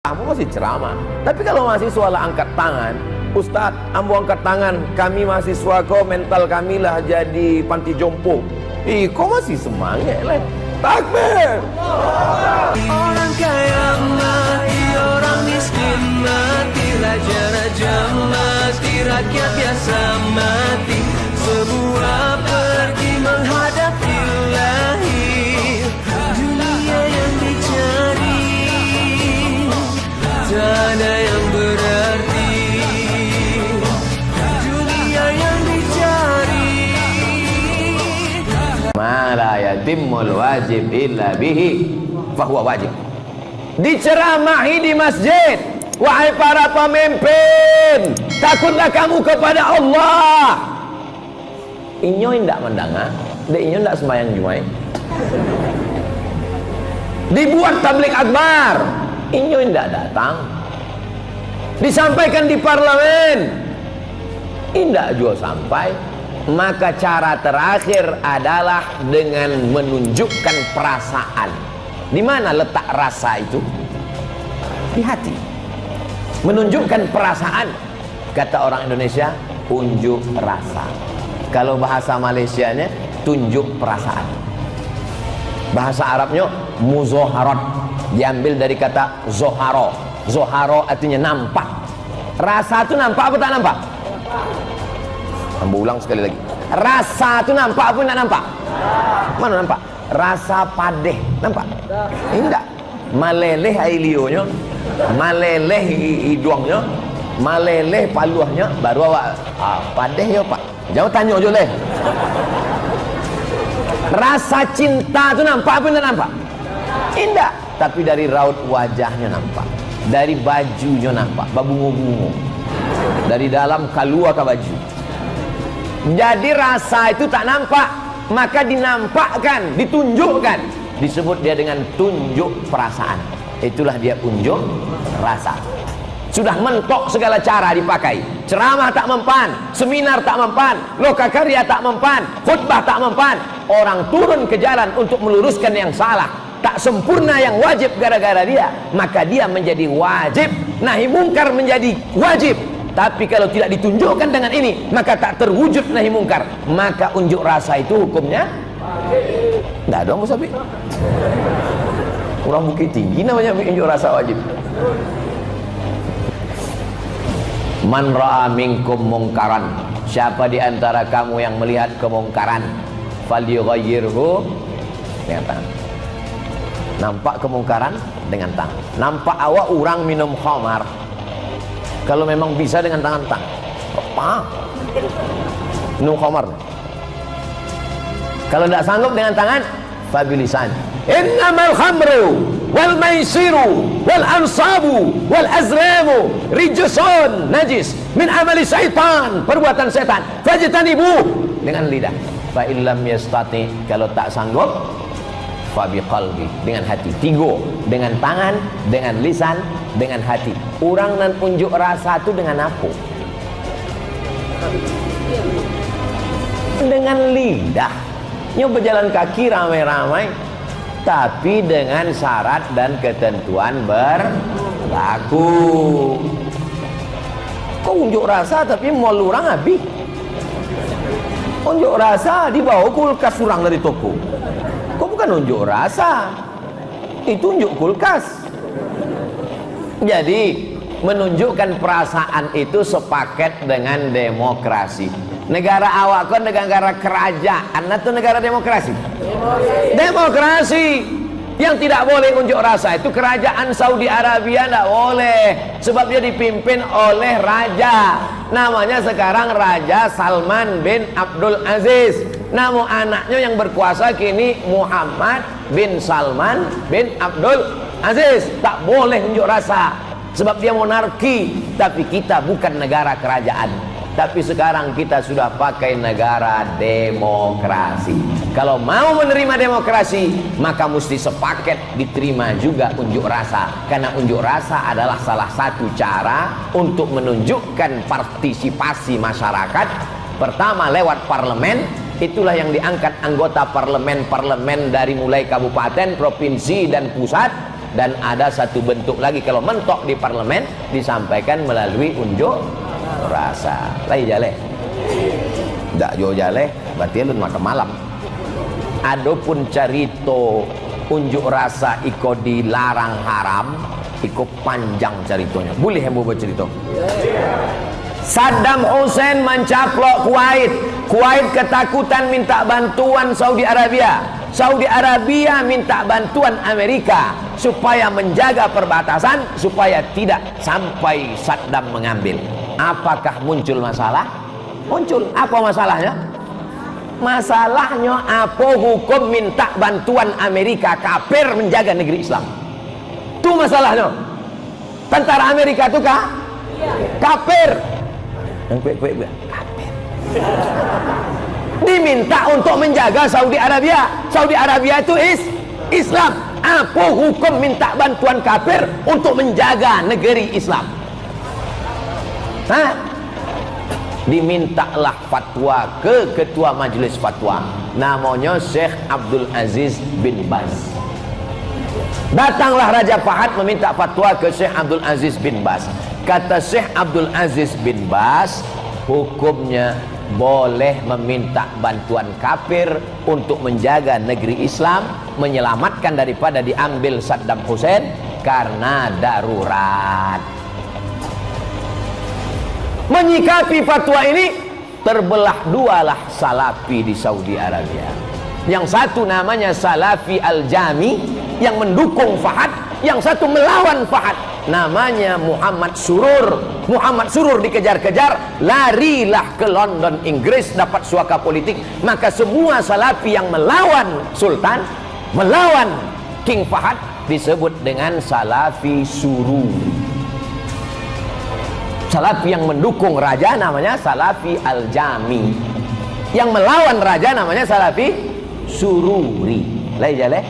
Kamu masih ceramah. Tapi kalau mahasiswa lah angkat tangan, Ustadz, ambo angkat tangan, kami mahasiswa kok mental kami lah jadi panti jompo. Kok masih semangat lah. Takbir. Orang kaya mati, orang miskin mati, raja-raja mati, rakyat biasa mati. Semua pergi menghadap Ilahi. Dunia yang dicari, tanah yang berarti. Dunia yang dicari. Ma la yatimul wajib illa bihi fahuwa wajib. Diceramahi di masjid, wahai para pemimpin, takutlah kamu kepada Allah. Inyo indak mendengar, dek inyo indak sembahyang Jumat. Dibuat tablik akbar, inyo indak datang. Disampaikan di parlemen, indak juga sampai. Maka cara terakhir adalah dengan menunjukkan perasaan. Di mana letak rasa itu? Di hati. Menunjukkan perasaan. Kata orang Indonesia, unjuk rasa. Kalau bahasa Malaysianya, tunjuk perasaan. Bahasa Arabnya, muzoharat. Diambil dari kata zoharo. Zoharo artinya nampak. Rasa itu nampak apa tak nampak? Ambo ulang sekali lagi. Rasa itu nampak apa tidak nampak? Mana nampak? Rasa padeh nampak? Tidak. Maleleh ailionya, maleleh hidungnya, maleleh paluahnya, baru awak padeh ya pak. Jangan tanya je leh. Rasa cinta itu nampak apa tidak nampak? Tidak. Tapi dari raut wajahnya nampak, dari bajunya nampak, babungu-bungu. Dari dalam keluar ke baju. Jadi rasa itu tak nampak, maka dinampakkan, ditunjukkan. Disebut dia dengan tunjuk perasaan. Itulah dia unjuk rasa. Sudah mentok segala cara dipakai. Ceramah tak mempan, seminar tak mempan, lokakarya tak mempan, khutbah tak mempan. Orang turun ke jalan untuk meluruskan yang salah, tak sempurna yang wajib gara-gara dia, maka dia menjadi wajib. Nahi mungkar menjadi wajib. Tapi kalau tidak ditunjukkan dengan ini, maka tak terwujud nahi mungkar. Maka unjuk rasa itu hukumnya tidak dong Musabi. Orang Bukit Tinggi namanya unjuk rasa wajib. Man ra'a minkum mungkaran, siapa di antara kamu yang melihat kemungkaran, falyughayyirhu dengan tangan. Nampak kemungkaran dengan tangan. Nampak awak orang minum khamar, kalau memang bisa dengan tangan. Apa? Minum khamar. Kalau tidak sanggup dengan tangan, fabilisan. Innamal khamru wal maisiru wal ansabu wal azlamu rijsun najis min amali syaitan, perbuatan setan. Fajtanibu, dengan lidah. Fa illam yastati, kalau tak sanggup, fabiqalbi, dengan hati. Tiga, dengan tangan, dengan lisan, dengan hati. Orang nan unjuk rasa itu dengan apa? Dengan lidah. Nyo berjalan kaki ramai-ramai, tapi dengan syarat dan ketentuan berlaku. Kau unjuk rasa tapi mau lurang habis. Unjuk rasa dibawa kulkas surang dari toko. Kau bukan unjuk rasa, itu unjuk kulkas. Jadi menunjukkan perasaan itu sepaket dengan demokrasi. Negara awak kan negara kerajaan atau negara demokrasi? Demokrasi. Yang tidak boleh unjuk rasa itu kerajaan Saudi Arabia, tidak boleh, sebab dia dipimpin oleh raja. Namanya sekarang Raja Salman bin Abdul Aziz. Namun anaknya yang berkuasa kini Muhammad bin Salman bin Abdul Aziz. Tak boleh unjuk rasa, sebab dia monarki. Tapi kita bukan negara kerajaan. Tapi sekarang kita sudah pakai negara demokrasi. Kalau mau menerima demokrasi, maka mesti sepaket diterima juga unjuk rasa. Karena unjuk rasa adalah salah satu cara untuk menunjukkan partisipasi masyarakat. Pertama lewat parlemen, itulah yang diangkat anggota parlemen-parlemen dari mulai kabupaten, provinsi dan pusat. Dan ada satu bentuk lagi, kalau mentok di parlemen disampaikan melalui unjuk rasa. Lai jale ndak jo jale berarti lu makan malam. Adapun carito unjuk rasa iko dilarang haram, iko panjang ceritanya. Boleh yang bawa cerita. Saddam Hussein mencaplok Kuwait. Kuwait ketakutan minta bantuan Saudi Arabia. Saudi Arabia minta bantuan Amerika supaya menjaga perbatasan supaya tidak sampai Saddam mengambil. Apakah muncul masalah? Muncul. Apa masalahnya? Masalahnya apa hukum minta bantuan Amerika kafir menjaga negeri Islam? Itu masalahnya. Tentara Amerika itu kafir. Yang kue kafir. Diminta untuk menjaga Saudi Arabia. Saudi Arabia itu Islam. Apa hukum minta bantuan kafir untuk menjaga negeri Islam? Hah? Dimintalah fatwa ke ketua majelis fatwa, namanya Syekh Abdul Aziz bin Baz. Datanglah Raja Fahad meminta fatwa ke Syekh Abdul Aziz bin Baz. Kata Syekh Abdul Aziz bin Baz, hukumnya boleh meminta bantuan kafir untuk menjaga negeri Islam, menyelamatkan daripada diambil Saddam Hussein karena darurat. Menyikapi fatwa ini, terbelah dualah Salafi di Saudi Arabia. Yang satu namanya Salafi Al-Jami yang mendukung Fahad, yang satu melawan Fahad, namanya Muhammad Surur. Muhammad Surur dikejar-kejar, larilah ke London, Inggris, dapat suaka politik. Maka semua Salafi yang melawan Sultan, melawan King Fahad, disebut dengan Salafi Sururi. Salafi yang mendukung raja namanya Salafi Al-Jami, yang melawan raja namanya Salafi Sururi. Lai jale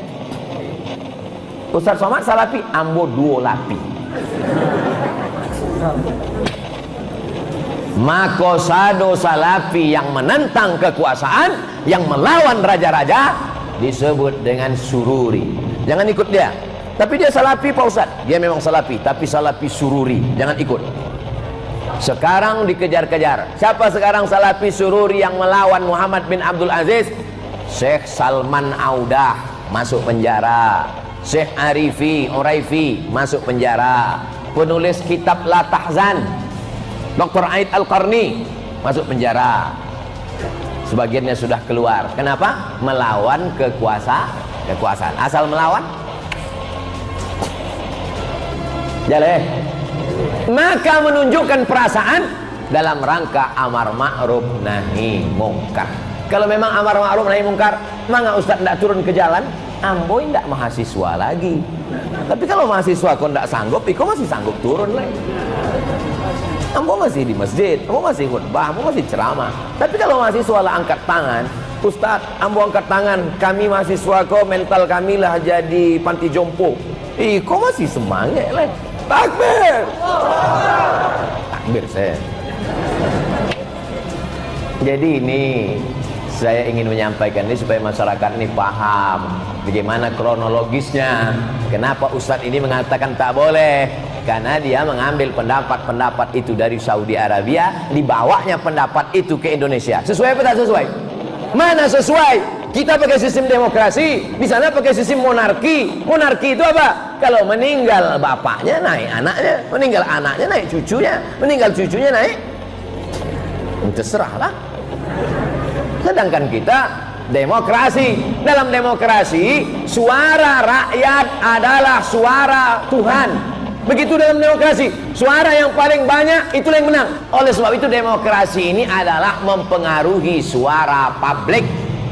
Ustaz Somad Salafi ambo duo lapi. Maka sado Salafi yang menentang kekuasaan, yang melawan raja-raja, disebut dengan Sururi. Jangan ikut dia. Tapi dia Salafi Pak Ustaz. Dia memang Salafi, tapi Salafi Sururi. Jangan ikut. Sekarang dikejar-kejar. Siapa sekarang Salafi Sururi yang melawan Muhammad bin Abdul Aziz? Syekh Salman Audah masuk penjara. Syekh Uraifi masuk penjara. Penulis kitab La Tahzan, Dr. Aid Al-Qarni masuk penjara. Sebagiannya sudah keluar. Kenapa? Melawan kekuasaan. Asal melawan. Jaleh. Maka menunjukkan perasaan dalam rangka amar ma'ruf nahi mungkar. Kalau memang amar ma'ruf nahi mungkar, maka Ustaz tidak turun ke jalan, ambo tidak mahasiswa lagi. Tapi kalau mahasiswa kau tidak sanggup, iko masih sanggup turun lagi. Ambo masih di masjid, ambo masih khutbah, ambo masih ceramah. Tapi kalau mahasiswa lah angkat tangan, Ustaz, ambo angkat tangan, kami mahasiswa kau mental kami lah jadi panti jompo. Iko masih semangat lah. Takbir. Takbir saya. Jadi ini saya ingin menyampaikan ini supaya masyarakat ini paham bagaimana kronologisnya. Kenapa Ustadz ini mengatakan tak boleh? Karena dia mengambil pendapat-pendapat itu dari Saudi Arabia, dibawanya pendapat itu ke Indonesia. Sesuai apa tak sesuai? Mana sesuai? Kita pakai sistem demokrasi, di sana pakai sistem monarki. Monarki itu apa? Kalau meninggal bapaknya naik anaknya, meninggal anaknya naik cucunya, meninggal cucunya naik, terserahlah. Sedangkan kita demokrasi. Dalam demokrasi, suara rakyat adalah suara Tuhan. Begitu dalam demokrasi, suara yang paling banyak itulah yang menang. Oleh sebab itu demokrasi ini adalah mempengaruhi suara publik,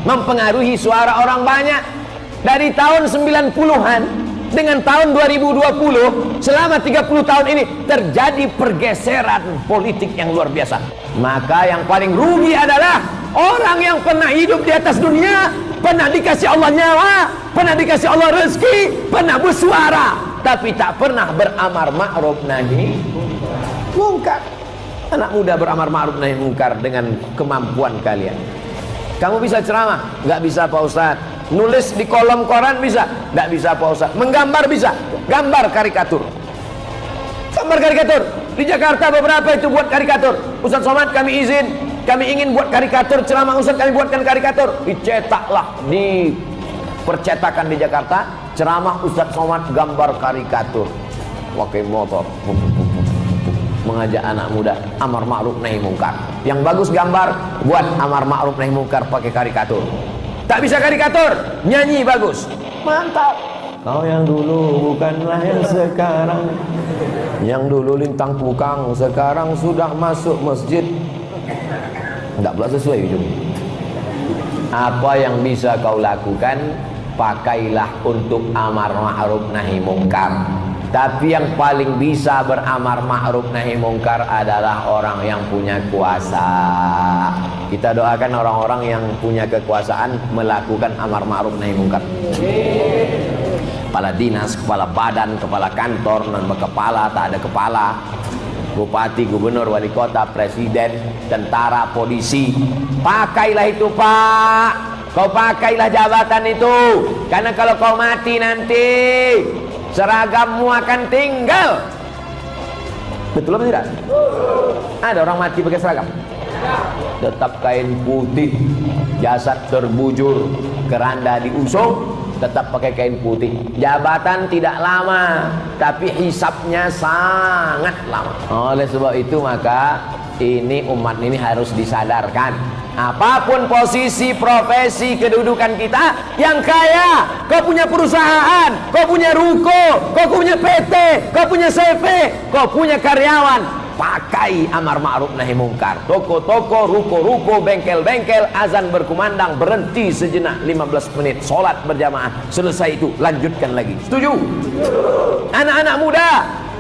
mempengaruhi suara orang banyak. Dari tahun 90-an dengan tahun 2020, selama 30 tahun ini terjadi pergeseran politik yang luar biasa. Maka yang paling rugi adalah orang yang pernah hidup di atas dunia, pernah dikasih Allah nyawa, pernah dikasih Allah rezeki, pernah bersuara, tapi tak pernah beramar ma'ruf nahi mungkar. Anak muda beramar ma'ruf nahi mungkar dengan kemampuan kalian. Kamu bisa ceramah? Nggak bisa Pak Ustadz. Nulis di kolom koran bisa? Tidak bisa Pak Ustaz. Menggambar bisa? Gambar karikatur. Gambar karikatur. Di Jakarta beberapa itu buat karikatur. Ustaz Somad kami izin, kami ingin buat karikatur ceramah Ustaz, kami buatkan karikatur. Dicetaklah di percetakan di Jakarta, ceramah Ustaz Somad gambar karikatur. Pakai motor. Mengajak anak muda amar ma'ruf nahi mungkar. Yang bagus gambar, buat amar ma'ruf nahi mungkar pakai karikatur. Tak bisa karikatur, nyanyi bagus. Mantap. Kau yang dulu bukanlah yang sekarang. Yang dulu lintang pukang, sekarang sudah masuk masjid. Tidak pula sesuai ujungnya. Apa yang bisa kau lakukan, pakailah untuk amar ma'ruf nahi mungkar. Tapi yang paling bisa beramar ma'ruf nahi mungkar adalah orang yang punya kuasa. Kita doakan orang-orang yang punya kekuasaan melakukan amar ma'ruf nahi mungkar. Kepala dinas, kepala badan, kepala kantor, non kepala, tak ada kepala. Bupati, gubernur, wali kota, presiden, tentara, polisi. Pakailah itu Pak. Kau pakailah jabatan itu. Karena kalau kau mati nanti seragammu akan tinggal. Betul atau tidak? Ada orang mati pakai seragam? Tetap kain putih, jasad terbujur, keranda diusung, tetap pakai kain putih. Jabatan tidak lama, tapi hisapnya sangat lama. Oleh sebab itu maka ini umat ini harus disadarkan. Apapun posisi, profesi, kedudukan kita, yang kaya, kau punya perusahaan, kau punya ruko, kau punya PT, kau punya CV, kau punya karyawan, pakai amar ma'ruf nahi mungkar. Toko-toko, ruko-ruko, bengkel-bengkel, azan berkumandang, berhenti sejenak 15 menit, sholat berjamaah, selesai itu lanjutkan lagi. Setuju? Anak-anak muda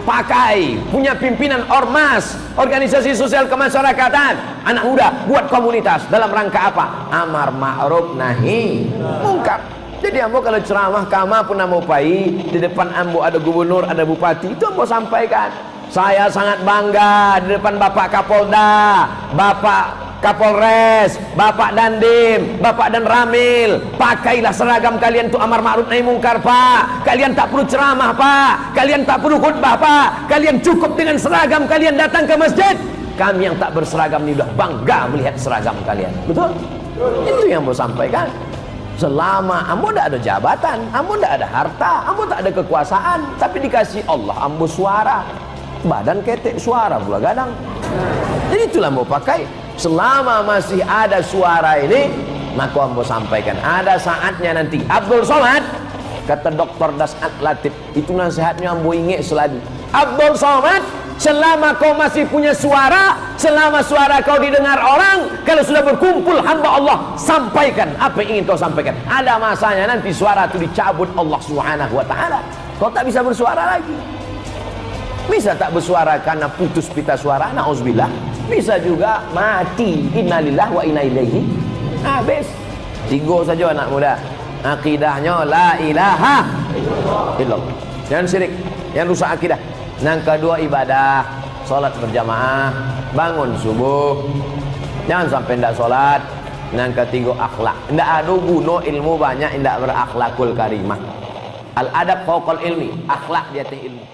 pakai, punya pimpinan ormas, organisasi sosial kemasyarakatan, anak muda buat komunitas dalam rangka apa? Amar ma'ruf nahi mungkar. Jadi ambo kalau ceramah kama pun ambo pai, di depan ambo ada gubernur, ada bupati, itu ambo sampaikan. Saya sangat bangga di depan Bapak Kapolda, Bapak Kapolres, Bapak Dandim, Bapak dan Ramil. Pakailah seragam kalian untuk amar ma'ruf nahi mungkar Pak. Kalian tak perlu ceramah Pak, kalian tak perlu khutbah Pak, kalian cukup dengan seragam kalian datang ke masjid. Kami yang tak berseragam ini sudah bangga melihat seragam kalian. Betul? Itu yang mau sampaikan. Selama ambo tidak ada jabatan, ambo tidak ada harta, ambo tak ada kekuasaan, tapi dikasih Allah ambo suara, badan ketek suara pula gadang. Jadi itulah mau pakai. Selama masih ada suara ini, maka ambo sampaikan. Ada saatnya nanti Abdul Somad, kata Dr. Das'ad Latif, itu nasihatnya ambo ingat selalu. Abdul Somad, selama kau masih punya suara, selama suara kau didengar orang, kalau sudah berkumpul hamba Allah, sampaikan apa yang ingin kau sampaikan. Ada masanya nanti suara itu dicabut Allah Subhanahu wa ta'ala. Kau tak bisa bersuara lagi. Bisa tak bersuara karena putus pita suara, na'udzubillah. Bisa juga mati, innalillah wa inna ilaihi. Habis. 3 saja anak muda. Akidahnya la ilaha illallah. Jangan syirik, yang rusak akidah. Yang kedua ibadah, salat berjamaah, bangun subuh, jangan sampai tidak salat. Yang ketiga akhlak, tidak ada guna ilmu banyak tidak berakhlakul karimah. Al adab fauqal ilmi, akhlak di atas ilmu.